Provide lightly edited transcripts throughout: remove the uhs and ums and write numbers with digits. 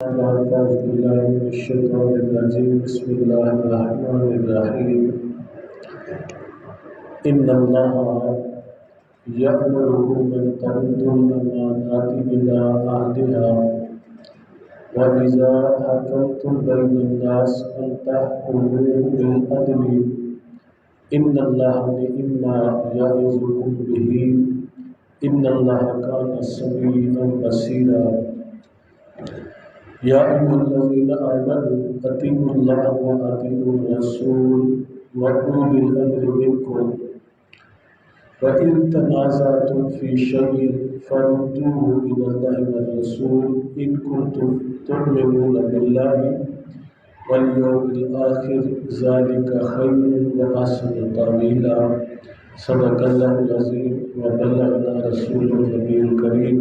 أعوذ بالله من الشيطان الرجيم بسم الله الرحمن الرحيم إن الله يأمركم أن تؤدوا الأمانات إلى أهلها وإذا حكمتم بين الناس أن تحكموا بالعدل إن الله نعم يعظكم به إن الله كان سميعا بصيرا يا أيها الذين آمنوا أطيعوا الله وأطيعوا الرسول وأولي الأمر منكم وإن تنازعتم في شيء فردوه إلى الله والرسول إن كنتم تؤمنون بالله واليوم الآخر ذلك خير وأحسن تأويلا صدق الله العظيم وبلغنا رسوله النبي الكريم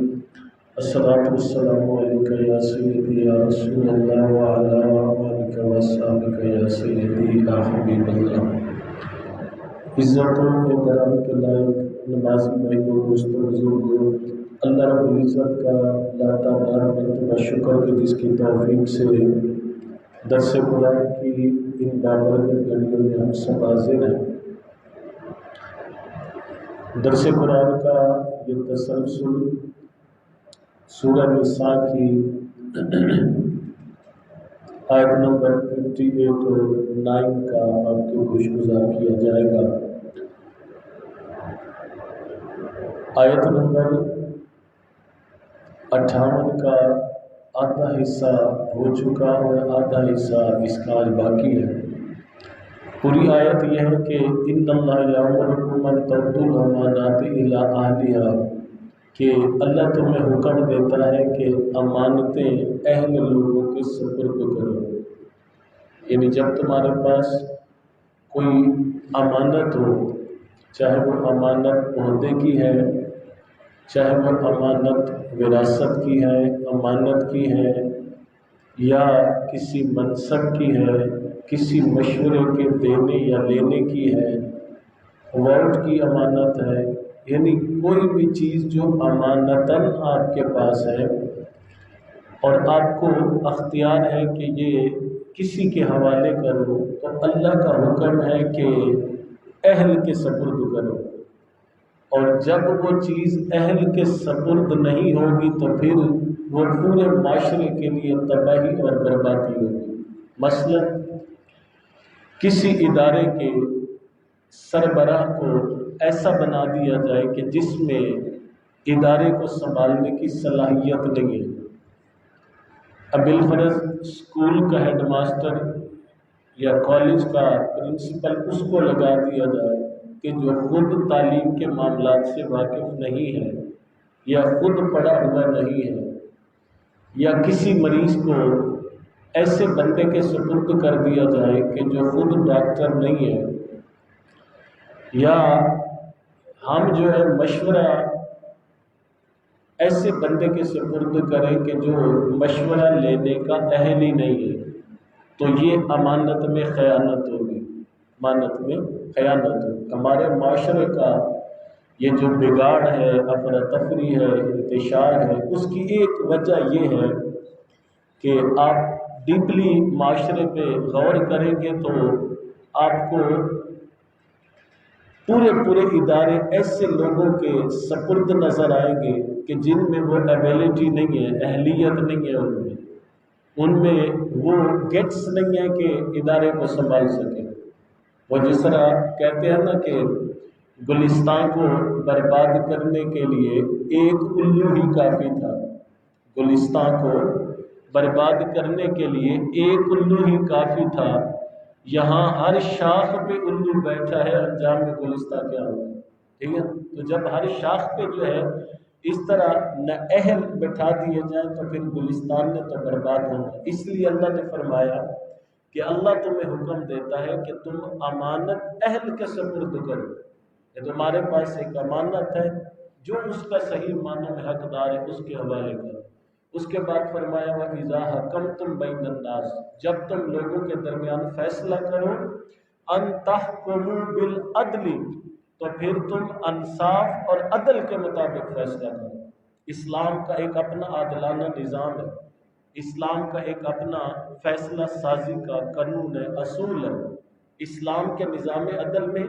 الصلاة والسلام عليك يا سيدي يا رسول الله وعلى آلك وصحبك يا سيدي يا حبيب الله۔ عزت و احترام کے لائق نمازی بھائیوں دوستوں بزرگوں، اللہ رب العزت کا لاتعداد مرتبہ شکر کہ جس کی توفیق سے درس قرآن کی ان بابرکت گھڑیوں میں ہم سب حاضر ہیں۔ درس قرآن کا یہ تسلسل سورہ نساء کی آیت نمبر 58 اور 9 کا آپ کو گوش گزار کیا جائے گا۔ آیت نمبر 58 کا آدھا حصہ ہو چکا اور آدھا حصہ اس کا آج باقی ہے۔ پوری آیت یہ ہے کہ ان اللہ یامرکم ان تؤدوا الامانات الی اہلھا، کہ اللہ تمہیں حکم دیتا ہے کہ امانتیں اہل لوگوں کے سپرد کرو۔ یعنی جب تمہارے پاس کوئی امانت ہو، چاہے وہ امانت عہدے کی ہے، چاہے وہ امانت وراثت کی ہے، امانت کی ہے، یا کسی منصب کی ہے، کسی مشورے کے دینے یا لینے کی ہے، ووٹ کی امانت ہے، یعنی کوئی بھی چیز جو امانتاً آپ کے پاس ہے اور آپ کو اختیار ہے کہ یہ کسی کے حوالے کرو، تو اللہ کا حکم ہے کہ اہل کے سپرد کرو۔ اور جب وہ چیز اہل کے سپرد نہیں ہوگی تو پھر وہ پورے معاشرے کے لیے تباہی اور بربادی ہوگی۔ مثلا کسی ادارے کے سربراہ کو ایسا بنا دیا جائے کہ جس میں ادارے کو سنبھالنے کی صلاحیت نہیں ہے۔ اب بالفرض اسکول کا ہیڈ ماسٹر یا کالج کا پرنسپل اس کو لگا دیا جائے کہ جو خود تعلیم کے معاملات سے واقف نہیں ہے یا خود پڑھا ہوا نہیں ہے، یا کسی مریض کو ایسے بندے کے سپرد کر دیا جائے کہ جو خود ڈاکٹر نہیں ہے، یا ہم جو ہے مشورہ ایسے بندے کے سپرد کریں کہ جو مشورہ لینے کا اہل ہی نہیں ہے، تو یہ امانت میں خیانت ہوگی، امانت میں خیانت ہوگی۔ ہمارے معاشرے کا یہ جو بگاڑ ہے، افراتفری ہے، انتشار ہے، اس کی ایک وجہ یہ ہے کہ آپ ڈیپلی معاشرے پہ غور کریں گے تو آپ کو پورے ادارے ایسے لوگوں کے سپرد نظر آئیں گے کہ جن میں وہ ایبیلٹی نہیں ہے، اہلیت نہیں ہے، ان میں وہ گیٹس نہیں ہے کہ ادارے کو سنبھال سکے۔ وہ جس طرح کہتے ہیں نا کہ گلستان کو برباد کرنے کے لیے ایک الو ہی کافی تھا، گلستان کو برباد کرنے کے لیے ایک الو ہی کافی تھا، یہاں ہر شاخ پہ الو بیٹھا ہے، انجام میں گلستان کیا ہوگا؟ ٹھیک ہے، تو جب ہر شاخ پہ جو ہے اس طرح نہ اہل بٹھا دیے جائیں تو پھر گلستان نے تو برباد ہونا۔ اس لیے اللہ نے فرمایا کہ اللہ تمہیں حکم دیتا ہے کہ تم امانت اہل کے سپرد کرو، کہ تمہارے پاس ایک امانت ہے، جو اس کا صحیح معنوں میں حقدار ہے اس کے حوالے کرو۔ اس کے بعد فرمایا وَإِذَا حَكَمْتُمْ بَيْنَ النَّاسِ، جب تم لوگوں کے درمیان فیصلہ کرو، أَن تَحْكُمُوا بِالْعَدْلِ، تو پھر تم انصاف اور عدل کے مطابق فیصلہ کرو۔ اسلام کا ایک اپنا عادلانہ نظام ہے، اسلام کا ایک اپنا فیصلہ سازی کا قانون ہے، اصول ہے۔ اسلام کے نظام عدل میں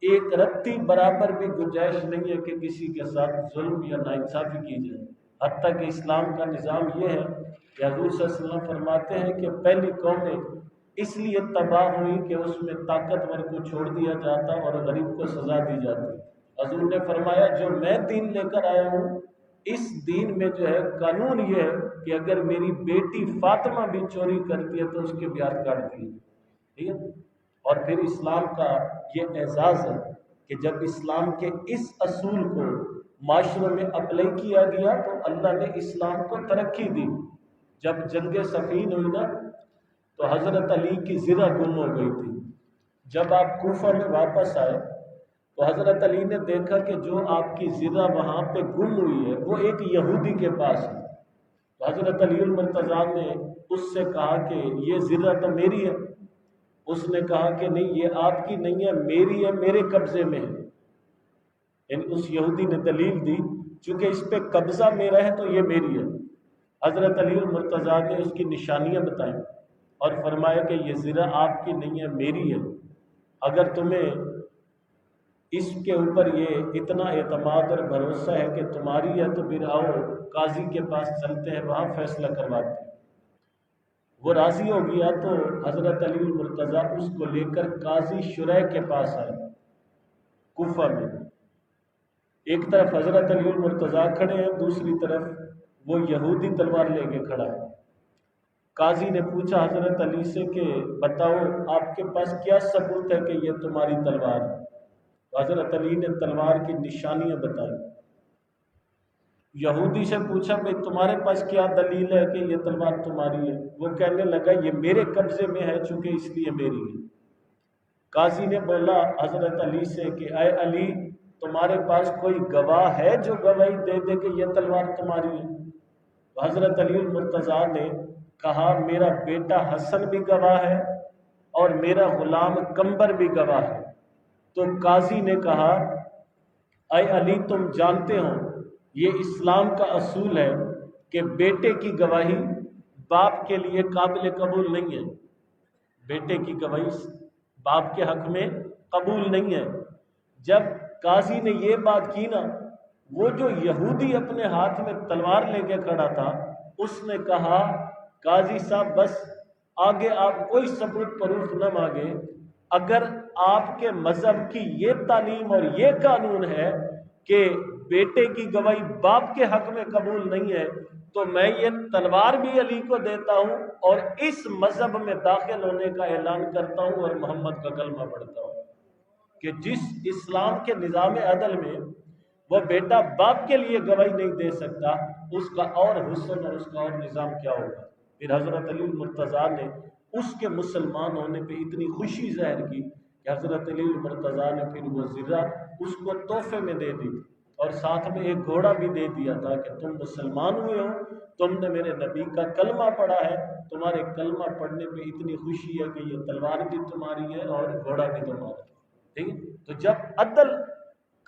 ایک رتی برابر بھی گنجائش نہیں ہے کہ کسی کے ساتھ ظلم یا ناانصافی کی جائے۔ حتیٰ کہ اسلام کا نظام یہ ہے کہ حضور صلی اللہ علیہ وسلم فرماتے ہیں کہ پہلی قومیں اس لیے تباہ ہوئی کہ اس میں طاقتور کو چھوڑ دیا جاتا اور غریب کو سزا دی جاتی۔ حضور نے فرمایا جو میں دین لے کر آیا ہوں، اس دین میں جو ہے قانون یہ ہے کہ اگر میری بیٹی فاطمہ بھی چوری کرتی ہے تو اس کے بیاہ کاٹ دیے، ٹھیک ہے۔ اور پھر اسلام کا یہ اعزاز ہے کہ جب اسلام کے اس اصول کو معاشرے میں اپلائی کیا گیا تو اللہ نے اسلام کو ترقی دی۔ جب جنگ صفین ہوئی نا تو حضرت علی کی زرہ گم ہو گئی تھی۔ جب آپ کوفہ میں واپس آئے تو حضرت علی نے دیکھا کہ جو آپ کی زرہ وہاں پہ گم ہوئی ہے وہ ایک یہودی کے پاس ہے۔ تو حضرت علی المرتضیٰ نے اس سے کہا کہ یہ زرہ تو میری ہے۔ اس نے کہا کہ نہیں، یہ آپ کی نہیں ہے، میری ہے، میرے قبضے میں ہے۔ یعنی اس یہودی نے دلیل دی چونکہ اس پہ قبضہ میرا ہے تو یہ میری ہے۔ حضرت علی المرتضیٰ نے اس کی نشانیاں بتائیں اور فرمایا کہ یہ زرہ آپ کی نہیں ہے، میری ہے۔ اگر تمہیں اس کے اوپر یہ اتنا اعتماد اور بھروسہ ہے کہ تمہاری ہے تو پھر آؤ قاضی کے پاس چلتے ہیں، وہاں فیصلہ کرواتے ہیں۔ وہ راضی ہو گیا تو حضرت علی المرتضیٰ اس کو لے کر قاضی شریح کے پاس آئے کوفہ میں۔ ایک طرف حضرت علی المرتضیٰ کھڑے ہیں، دوسری طرف وہ یہودی تلوار لے کے کھڑا ہے۔ قاضی نے پوچھا حضرت علی سے کہ بتاؤ آپ کے پاس کیا ثبوت ہے کہ یہ تمہاری تلوار ہے؟ تو حضرت علی نے تلوار کی نشانیاں بتائی۔ یہودی سے پوچھا بھئی تمہارے پاس کیا دلیل ہے کہ یہ تلوار تمہاری ہے؟ وہ کہنے لگا یہ میرے قبضے میں ہے چونکہ اس لیے میری ہے۔ قاضی نے بولا حضرت علی سے کہ اے علی، تمہارے پاس کوئی گواہ ہے جو گواہی دے دے کہ یہ تلوار تمہاری ہے؟ تو حضرت علی المرتضیٰ نے کہا میرا بیٹا حسن بھی گواہ ہے اور میرا غلام قمبر بھی گواہ ہے۔ تو قاضی نے کہا اے علی، تم جانتے ہو یہ اسلام کا اصول ہے کہ بیٹے کی گواہی باپ کے لیے قابل قبول نہیں ہے۔ بیٹے کی گواہی باپ کے حق میں قبول نہیں ہے۔ جب قاضی نے یہ بات کی نا، وہ جو یہودی اپنے ہاتھ میں تلوار لے کے کھڑا تھا اس نے کہا قاضی صاحب بس آگے آپ کوئی ثبوت پروف نہ مانگے، اگر آپ کے مذہب کی یہ تعلیم اور یہ قانون ہے کہ بیٹے کی گواہی باپ کے حق میں قبول نہیں ہے تو میں یہ تلوار بھی علی کو دیتا ہوں اور اس مذہب میں داخل ہونے کا اعلان کرتا ہوں اور محمد کا کلمہ پڑھتا ہوں۔ کہ جس اسلام کے نظام عدل میں وہ بیٹا باپ کے لیے گواہی نہیں دے سکتا، اس کا اور حسن اور اس کا اور نظام کیا ہوگا۔ پھر حضرت علی المرتضیٰ نے اس کے مسلمان ہونے پہ اتنی خوشی ظاہر کی کہ حضرت علی المرتضیٰ نے پھر وہ زرہ اس کو تحفے میں دے دی اور ساتھ میں ایک گھوڑا بھی دے دیا تھا کہ تم مسلمان ہوئے ہو، تم نے میرے نبی کا کلمہ پڑھا ہے، تمہارے کلمہ پڑھنے پہ اتنی خوشی ہے کہ یہ تلوار بھی تمہاری ہے اور گھوڑا بھی تمہارا ہے۔ ٹھیک ہے؟ تو جب عدل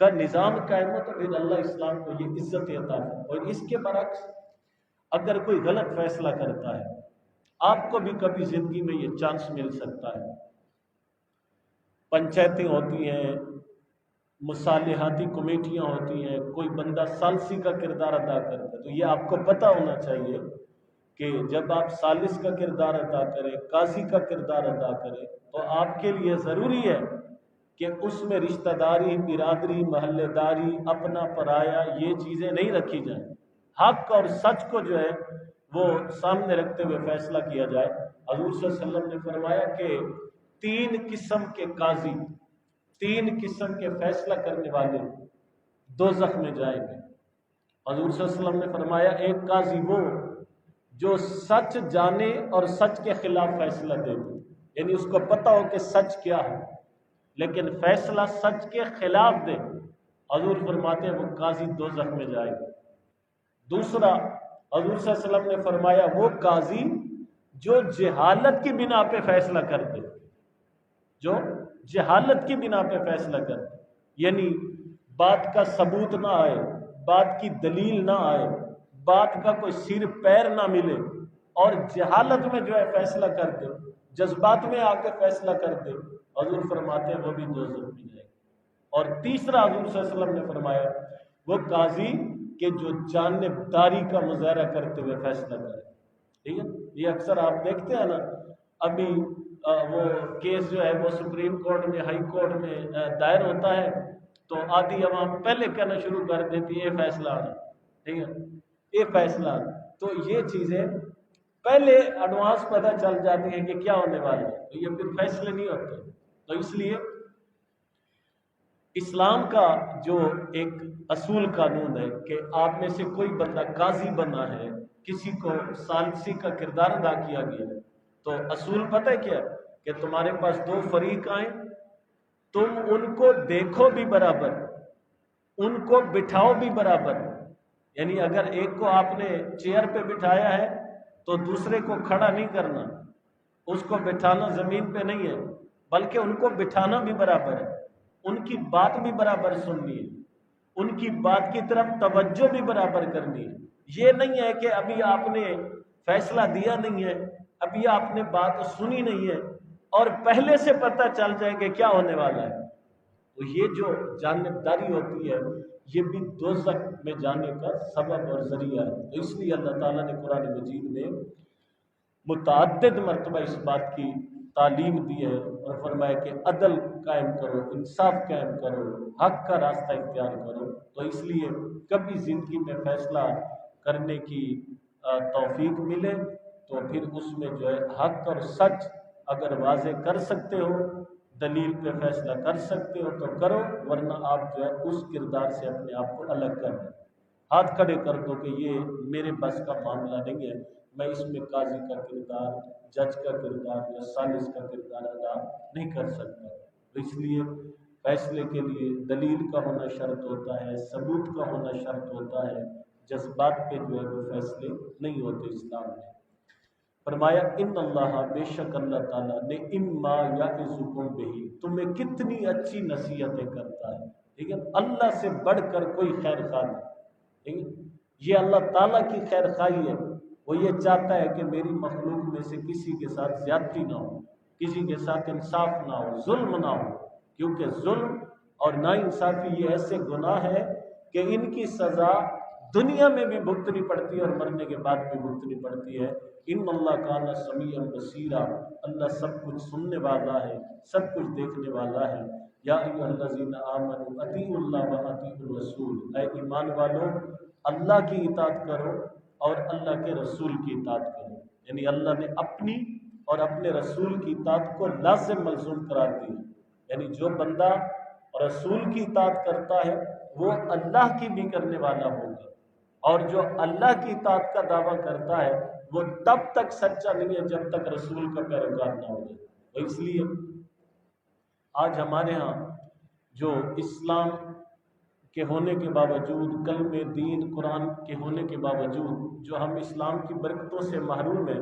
کا نظام قائم ہو تو پھر اللہ اسلام کو یہ عزت عطا ہے۔ اور اس کے برعکس اگر کوئی غلط فیصلہ کرتا ہے، آپ کو بھی کبھی زندگی میں یہ چانس مل سکتا ہے، پنچایتیں ہوتی ہیں، مصالحاتی کمیٹیاں ہوتی ہیں، کوئی بندہ ثالثی کا کردار ادا کرتا ہے، تو یہ آپ کو پتہ ہونا چاہیے کہ جب آپ ثالث کا کردار ادا کریں، قاضی کا کردار ادا کریں تو آپ کے لیے ضروری ہے کہ اس میں رشتہ داری، برادری، محلے داری، اپنا پرایا یہ چیزیں نہیں رکھی جائیں۔ حق اور سچ کو جو ہے وہ سامنے رکھتے ہوئے فیصلہ کیا جائے۔ حضور صلی اللہ علیہ وسلم نے فرمایا کہ 3 قسم کے قاضی، 3 قسم کے فیصلہ کرنے والے دوزخ میں جائیں گے۔ حضور صلی اللہ علیہ وسلم نے فرمایا ایک قاضی وہ جو سچ جانے اور سچ کے خلاف فیصلہ دے دے، یعنی اس کو پتہ ہو کہ سچ کیا ہے لیکن فیصلہ سچ کے خلاف دے، حضور فرماتے ہیں وہ قاضی دوزخ میں جائے گا۔ دوسرا حضور صلی اللہ علیہ وسلم نے فرمایا وہ قاضی جو جہالت کی بنا پہ فیصلہ کر دے، جو جہالت کی بنا پہ فیصلہ کر دے، یعنی بات کا ثبوت نہ آئے، بات کی دلیل نہ آئے، بات کا کوئی سر پیر نہ ملے، اور جہالت میں جو ہے فیصلہ کر دے، جذبات میں آ کے فیصلہ کر دے، حضور فرماتے ہیں وہ بھی دوزخ میں جائے گا۔ اور تیسرا حضور صلی اللہ علیہ وسلم نے فرمایا وہ قاضی کہ جو جانبداری کا مظاہرہ کرتے ہوئے فیصلہ کرے، ٹھیک ہے؟ یہ اکثر آپ دیکھتے ہیں نا، ابھی وہ کیس جو ہے وہ سپریم کورٹ میں، ہائی کورٹ میں دائر ہوتا ہے تو آدھی عوام پہلے کہنا شروع کر دیتی ہے یہ فیصلہ آنا، ٹھیک ہے، یہ فیصلہ آنا۔ تو یہ چیزیں پہلے ایڈوانس پتہ چل جاتی ہیں کہ کیا ہونے والا ہے، تو یہ پھر فیصلے نہیں ہوتے۔ تو اس لیے اسلام کا جو ایک اصول قانون ہے کہ آپ میں سے کوئی بندہ قاضی بنا ہے، کسی کو ثالثی کا کردار ادا کیا گیا ہے، تو اصول پتہ ہے کیا ہے؟ کہ تمہارے پاس دو فریق آئیں، تم ان کو دیکھو بھی برابر، ان کو بٹھاؤ بھی برابر۔ یعنی اگر ایک کو آپ نے چیئر پہ بٹھایا ہے تو دوسرے کو کھڑا نہیں کرنا، اس کو بٹھانا زمین پہ نہیں ہے، بلکہ ان کو بٹھانا بھی برابر ہے، ان کی بات بھی برابر سننی ہے، ان کی بات کی طرف توجہ بھی برابر کرنی ہے۔ یہ نہیں ہے کہ ابھی آپ نے فیصلہ دیا نہیں ہے، ابھی آپ نے بات سنی نہیں ہے اور پہلے سے پتہ چل جائے کہ کیا ہونے والا ہے۔ تو یہ جو جانبداری ہوتی ہے یہ بھی دوزخ میں جانے کا سبب اور ذریعہ ہے۔ تو اس لیے اللہ تعالیٰ نے قرآن مجید میں متعدد مرتبہ اس بات کی تعلیم دی ہے اور فرمایا کہ عدل قائم کرو، انصاف قائم کرو، حق کا راستہ اختیار کرو۔ تو اس لیے کبھی زندگی میں فیصلہ کرنے کی توفیق ملے تو پھر اس میں جو ہے حق اور سچ اگر واضح کر سکتے ہو، دلیل پہ فیصلہ کر سکتے ہو تو کرو، ورنہ آپ جو ہے اس کردار سے اپنے آپ کو الگ کر دیں، ہاتھ کھڑے کر دو کہ یہ میرے بس کا معاملہ نہیں ہے، میں اس میں قاضی کا کردار، جج کا کردار یا ثالث کا کردار ادا نہیں کر سکتا۔ تو اس لیے فیصلے کے لیے دلیل کا ہونا شرط ہوتا ہے، ثبوت کا ہونا شرط ہوتا ہے، جذبات پہ جو ہے وہ فیصلے نہیں ہوتے اسلام میں۔ فرمایا ان اللہ، بے شک اللہ تعالیٰ نے اما یعظکم بہی، تمہیں کتنی اچھی نصیحتیں کرتا ہے، ٹھیک ہے؟ اللہ سے بڑھ کر کوئی خیر خواہ نہیں، ٹھیک ہے؟ یہ اللہ تعالیٰ کی خیر خواہی ہے، وہ یہ چاہتا ہے کہ میری مخلوق میں سے کسی کے ساتھ زیادتی نہ ہو، کسی کے ساتھ انصاف نہ ہو، ظلم نہ ہو، کیونکہ ظلم اور ناانصافی یہ ایسے گناہ ہے کہ ان کی سزا دنیا میں بھی بھگتنی پڑتی ہے اور مرنے کے بعد بھی بھگتنی پڑتی ہے۔ ان اللہ کان سمیعا بصیرا، اللہ سب کچھ سننے والا ہے، سب کچھ دیکھنے والا ہے۔ یا ایھا الذین آمنوا اطیعوا اللہ واطیعوا الرسول، اے ایمان والو اللہ کی اطاعت کرو اور اللہ کے رسول کی اطاعت کرو۔ یعنی اللہ نے اپنی اور اپنے رسول کی اطاعت کو لازم ملزوم قرار دی ہے، یعنی جو بندہ رسول کی اطاعت کرتا ہے وہ اللہ کی بھی کرنے والا ہوگا، اور جو اللہ کی اطاعت کا دعویٰ کرتا ہے وہ تب تک سچا نہیں ہے جب تک رسول کا پیروکار نہ ہو جائے۔ تو اس لیے آج ہمارے ہاں جو اسلام کے ہونے کے باوجود، کلمہ دین قرآن کے ہونے کے باوجود جو ہم اسلام کی برکتوں سے محروم ہیں،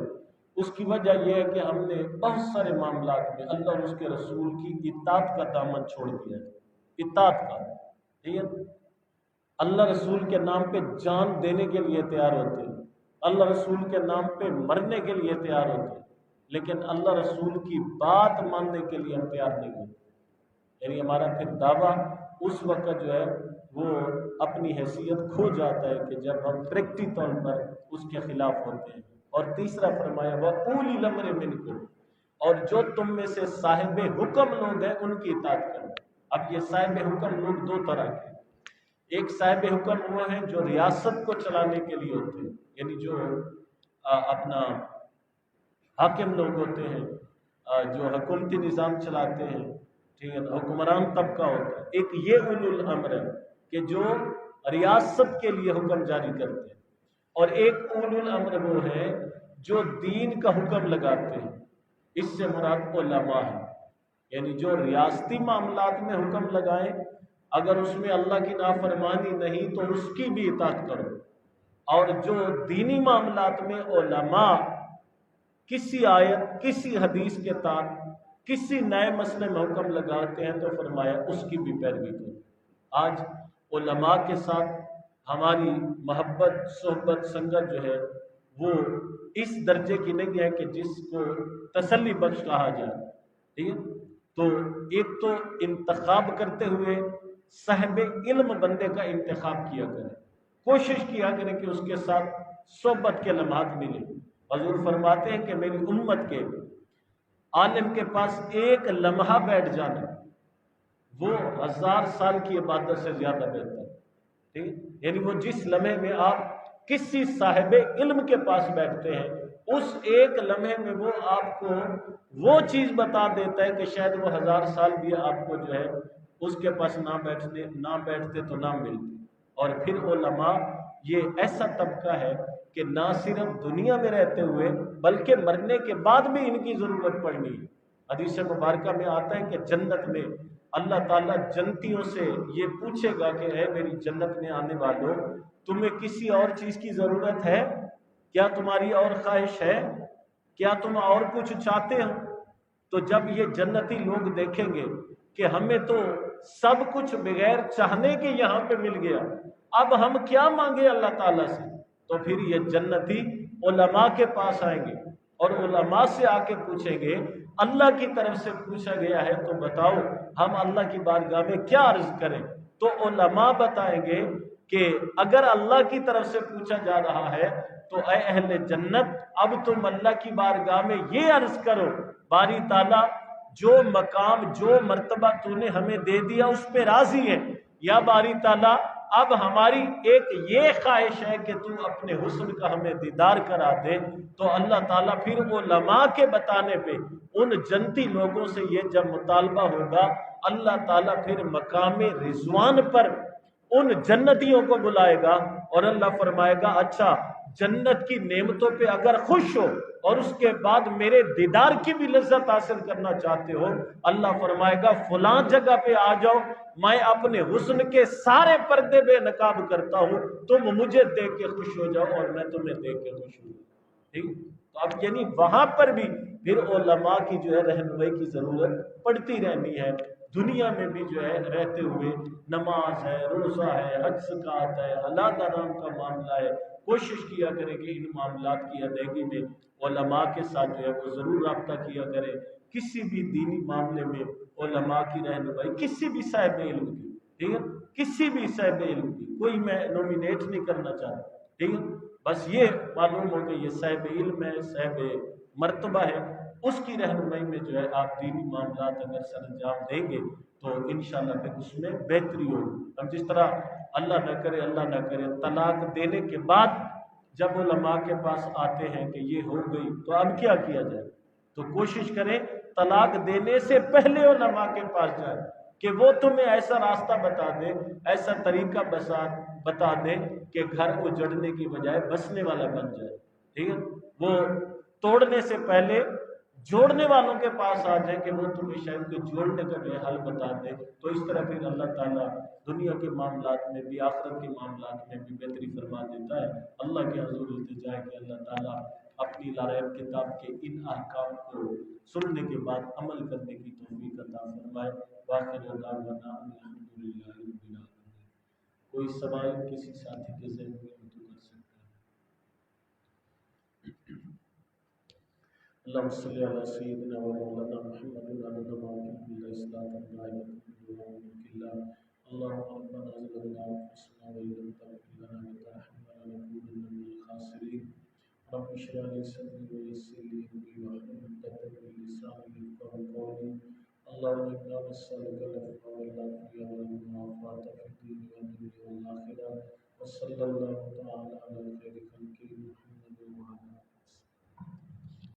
اس کی وجہ یہ ہے کہ ہم نے بہت سارے معاملات میں اللہ اور اس کے رسول کی اطاعت کا دامن چھوڑ دیا ہے، اطاعت کا، ٹھیک ہے؟ اللہ رسول کے نام پہ جان دینے کے لیے تیار ہوتے ہیں، اللہ رسول کے نام پہ مرنے کے لیے تیار ہوتے ہیں، لیکن اللہ رسول کی بات ماننے کے لیے ہم تیار نہیں ہوتے۔ یعنی ہمارا پھر دعویٰ اس وقت جو ہے وہ اپنی حیثیت کھو جاتا ہے کہ جب ہم پریکٹیکل طور پر اس کے خلاف ہوتے ہیں۔ اور تیسرا فرمایا وَأُولِي الْأَمْرِ مِنْكُمْ، اور جو تم میں سے صاحب حکم لوگ ہیں ان کی اطاعت کرو۔ اب یہ صاحب حکم لوگ دو طرح کے، ایک صاحب حکم وہ ہیں جو ریاست کو چلانے کے لیے ہوتے ہیں، یعنی جو اپنا حاکم لوگ ہوتے ہیں، جو حکومتی نظام چلاتے ہیں، ٹھیک ہے، حکمران طبقہ ہوتا ہے۔ ایک یہ اولو الامر ہے کہ جو ریاست کے لیے حکم جاری کرتے ہیں، اور ایک اولو الامر وہ ہے جو دین کا حکم لگاتے ہیں۔ اس سے مراد علماء ہے، یعنی جو ریاستی معاملات میں حکم لگائیں، اگر اس میں اللہ کی نافرمانی نہیں تو اس کی بھی اطاعت کرو، اور جو دینی معاملات میں علماء کسی آیت، کسی حدیث کے تحت کسی نئے مسئلے میں حکم لگاتے ہیں تو فرمایا اس کی بھی پیروی کرو۔ آج علماء کے ساتھ ہماری محبت، صحبت، سنگت جو ہے وہ اس درجے کی نہیں ہے کہ جس کو تسلی بخش کہا جائے، ٹھیک ہے؟ تو ایک تو انتخاب کرتے ہوئے صاحب علم بندے کا انتخاب کیا کرے، کوشش کیا کرے کہ اس کے ساتھ صحبت کے لمحات ملے۔ حضور فرماتے ہیں کہ میری امت کے عالم کے پاس ایک لمحہ بیٹھ جانا وہ 1000 سال کی عبادت سے زیادہ بہتر ہے، ٹھیک؟ یعنی وہ جس لمحے میں آپ کسی صاحب علم کے پاس بیٹھتے ہیں، اس ایک لمحے میں وہ آپ کو وہ چیز بتا دیتا ہے کہ شاید وہ 1000 سال بھی آپ کو جو ہے اس کے پاس نہ بیٹھتے تو نہ ملتے۔ اور پھر علماء یہ ایسا طبقہ ہے کہ نہ صرف دنیا میں رہتے ہوئے بلکہ مرنے کے بعد بھی ان کی ضرورت پڑنی ہے۔ حدیث مبارکہ میں آتا ہے کہ جنت میں اللہ تعالیٰ جنتیوں سے یہ پوچھے گا کہ اے میری جنت میں آنے والوں، تمہیں کسی اور چیز کی ضرورت ہے؟ کیا تمہاری اور خواہش ہے؟ کیا تم اور کچھ چاہتے ہو؟ تو جب یہ جنتی لوگ دیکھیں گے کہ ہمیں تو سب کچھ بغیر چاہنے کے یہاں پہ مل گیا، اب ہم کیا مانگے اللہ تعالیٰ سے، تو پھر یہ جنتی علماء کے پاس آئیں گے اور علماء سے آ کے پوچھیں گے اللہ کی طرف سے پوچھا گیا ہے تو بتاؤ ہم اللہ کی بارگاہ میں کیا عرض کریں؟ تو علماء بتائیں گے کہ اگر اللہ کی طرف سے پوچھا جا رہا ہے تو اے اہل جنت اب تم اللہ کی بارگاہ میں یہ عرض کرو، باری تعالیٰ جو مقام جو مرتبہ تو نے ہمیں دے دیا اس پہ راضی ہے، یا باری تعالیٰ اب ہماری ایک یہ خواہش ہے کہ تو اپنے حسن کا ہمیں دیدار کرا دے۔ تو اللہ تعالیٰ پھر علماء کے بتانے پہ ان جنتی لوگوں سے یہ جب مطالبہ ہوگا، اللہ تعالیٰ پھر مقام رضوان پر ان جنتیوں کو بلائے گا اور اللہ فرمائے گا اچھا جنت کی نعمتوں پہ اگر خوش ہو اور اس کے بعد میرے دیدار کی بھی لذت حاصل کرنا چاہتے ہو، اللہ فرمائے گا فلاں جگہ پہ آ جاؤ، میں اپنے حسن کے سارے پردے بے نقاب کرتا ہوں، تم مجھے دیکھ کے خوش ہو جاؤ اور میں تمہیں دیکھ کے خوش ہوں۔ ٹھیک؟ تو اب یعنی وہاں پر بھی پھر علماء کی جو ہے رہنمائی کی ضرورت پڑتی رہنی ہے۔ دنیا میں بھی جو ہے رہتے ہوئے نماز ہے، روزہ ہے، حج زکات ہے، حلال حرام کا معاملہ ہے، کوشش کیا کرے کہ ان معاملات کی ادائیگی میں علماء کے ساتھ جو ہے وہ ضرور رابطہ کیا کرے۔ کسی بھی دینی معاملے میں علماء کی رہنمائی، کسی بھی صاحب علم کی، ٹھیک ہے، کسی بھی صاحب علم کی، کوئی میں نومینیٹ نہیں کرنا چاہتا، ٹھیک ہے، بس یہ معلوم ہو کہ یہ صاحب علم ہے، صاحب مرتبہ ہے، اس کی رہنمائی میں جو ہے آپ دینی معاملات اگر سر انجام دیں گے تو انشاءاللہ پھر اس میں بہتری ہوگی۔ اب جس طرح اللہ نہ کرے طلاق دینے کے بعد جب علماء کے پاس آتے ہیں کہ یہ ہو گئی تو اب کیا کیا جائے، تو کوشش کریں طلاق دینے سے پہلے علماء کے پاس جائیں کہ وہ تمہیں ایسا راستہ بتا دے، ایسا طریقہ بتا دے کہ گھر اجڑنے کی بجائے بسنے والا بن جائے، ٹھیک ہے، وہ توڑنے سے پہلے جوڑنے والوں کے پاس آ جائے کہ وہ تمہیں شاید کو جوڑنے کا بھی حل بتا دے۔ تو اس طرح پھر اللہ تعالیٰ دنیا کے معاملات میں بھی آخرت کے معاملات میں بھی بہتری فرما دیتا ہے۔ اللہ کے حضور التجا ہے کہ اللہ تعالیٰ اپنی لاریب کتاب کے ان احکام کو سننے کے بعد عمل کرنے کی توفیق عطا فرمائے۔ واخر دعوانا الحمدللہ رب العالمین۔ کوئی سوال کسی ساتھی کے ذہن میں ہو تو کر سکتے ہیں۔ اللهم صل على سيدنا ومولانا محمد عدد ما في الإسلام والدائمة اللهم ربنا ظلمنا أنفسنا وإن لم تغفر لنا وترحمنا لنكونن من الخاسرين رب اشرح لي صدري ويسر لي أمري واحلل عقدة من لساني يفقهوا قولي اللهم إنا نسألك العفو والعافية والمعافاة في الدين والدنيا والآخرة وصلى الله تعالى على